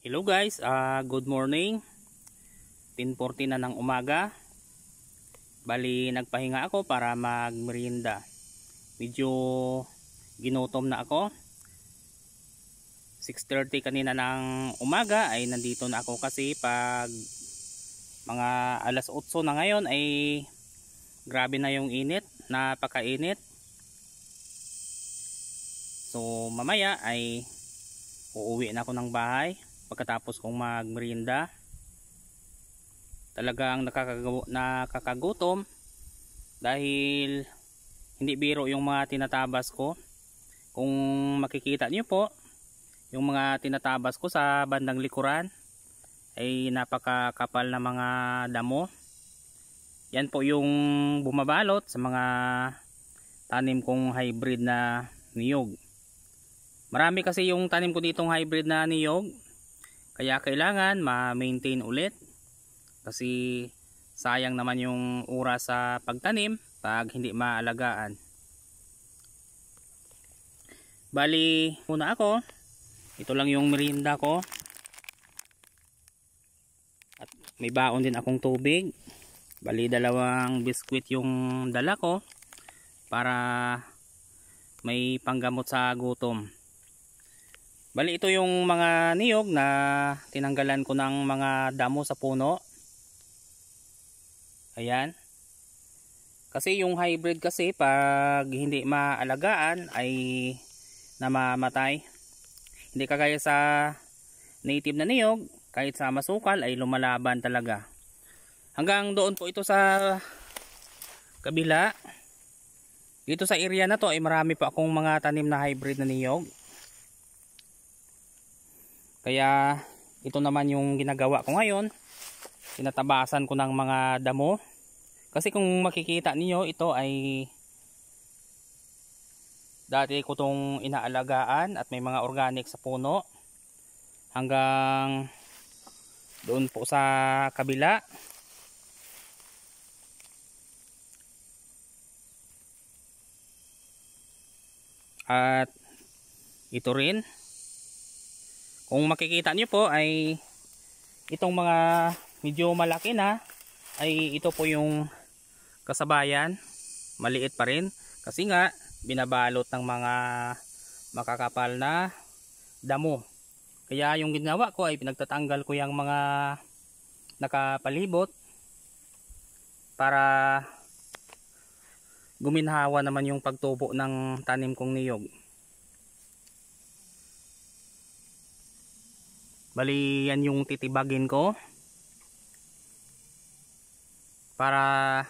Hello guys, good morning. 10:40 na ng umaga. Bali nagpahinga ako para magmerienda. Medyo ginutom na ako. 6:30 kanina ng umaga ay nandito na ako kasi pag mga alas 8 na ngayon ay grabe na yung init, napakainit. So mamaya ay uuwi na ako ng bahay pagkatapos kong magmerienda. Talagang nakakagutom dahil hindi biro yung mga tinatabas ko. Kung makikita niyo po, yung mga tinatabas ko sa bandang likuran ay napakakapal na mga damo. Yan po yung bumabalot sa mga tanim kong hybrid na niyog. Marami kasi yung tanim ko ditong hybrid na niyog, kaya kailangan ma-maintain ulit kasi sayang naman yung oras sa pagtanim pag hindi maalagaan. Bali muna ako, ito lang yung merienda ko at may baon din akong tubig. Bali 2 biskwit yung dala ko para may panggamot sa gutom. Bali ito yung mga niyog na tinanggalan ko ng mga damo sa puno. Ayan. Kasi yung hybrid kasi pag hindi maalagaan ay namamatay. Hindi kagaya sa native na niyog, kahit sa masukal ay lumalaban talaga. Hanggang doon po ito sa kabila. Dito sa area na to ay marami pa akong mga tanim na hybrid na niyog. Kaya ito naman yung ginagawa ko ngayon. Tinatabasan ko ng mga damo. Kasi kung makikita niyo, ito ay dati ko tong inaalagaan at may mga organic sa puno. Hanggang doon po sa kabila. At ito rin. Kung makikita nyo po ay itong mga medyo malaki na ay ito po yung kasabayan. Maliit pa rin kasi nga binabalot ng mga makakapal na damo. Kaya yung ginawa ko ay pinagtatanggal ko yung mga nakapalibot para guminhawa naman yung pagtubo ng tanim kong niyog. Bali yan yung titibagin ko para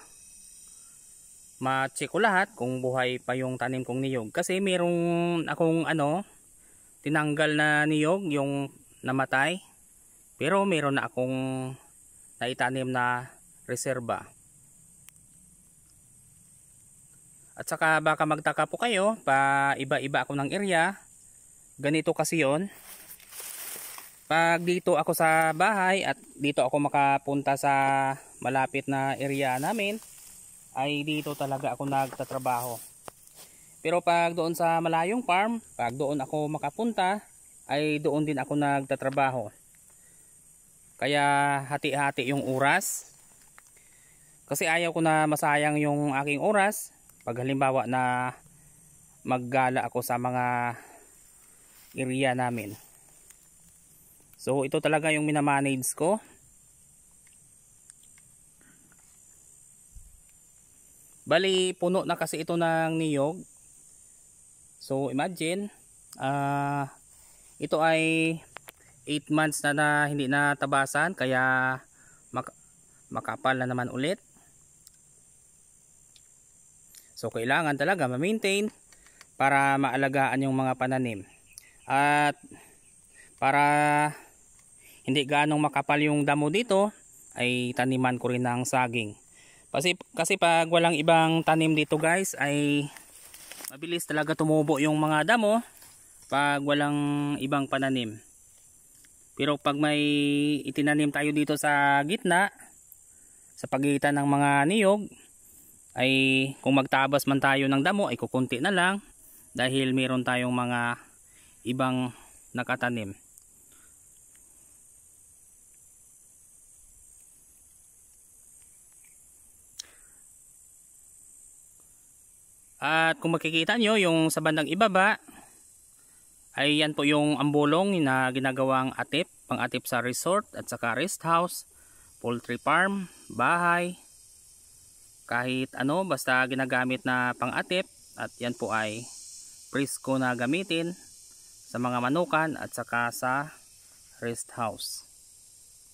ma-check ko lahat kung buhay pa yung tanim kong niyog. Kasi merong akong tinanggal na niyog yung namatay. Pero meron na akong naitanim na reserba. At saka baka magtaka po kayo, pa iba-iba ako ng area. Ganito kasi yon. Pag dito ako sa bahay at dito ako makapunta sa malapit na area namin, ay dito talaga ako nagtatrabaho. Pero pag doon sa malayong farm, pag doon ako makapunta, ay doon din ako nagtatrabaho. Kaya hati-hati yung oras. Kasi ayaw ko na masayang yung aking oras. Pag halimbawa na maggala ako sa mga area namin. So ito talaga yung minamanage ko. Bali puno na kasi ito ng niyog. So imagine, ito ay 8 months na hindi natabasan, kaya makapal na naman ulit. So kailangan talaga ma-maintain para maalagaan yung mga pananim. At para hindi ganong makapal yung damo dito, ay taniman ko rin ng saging. Kasi pag walang ibang tanim dito guys, ay mabilis talaga tumubo yung mga damo pag walang ibang pananim. Pero pag may itinanim tayo dito sa gitna, sa pagitan ng mga niyog, ay kung magtabas man tayo ng damo ay kukunti na lang dahil meron tayong mga ibang nakatanim. At kung makikita nyo yung sa bandang ibaba, ay yan po yung ambulong na ginagawang atip, pang-atip sa resort at saka rest house, poultry farm, bahay, kahit ano basta ginagamit na pang-atip. At yan po ay presko na gamitin sa mga manukan at saka sa rest house.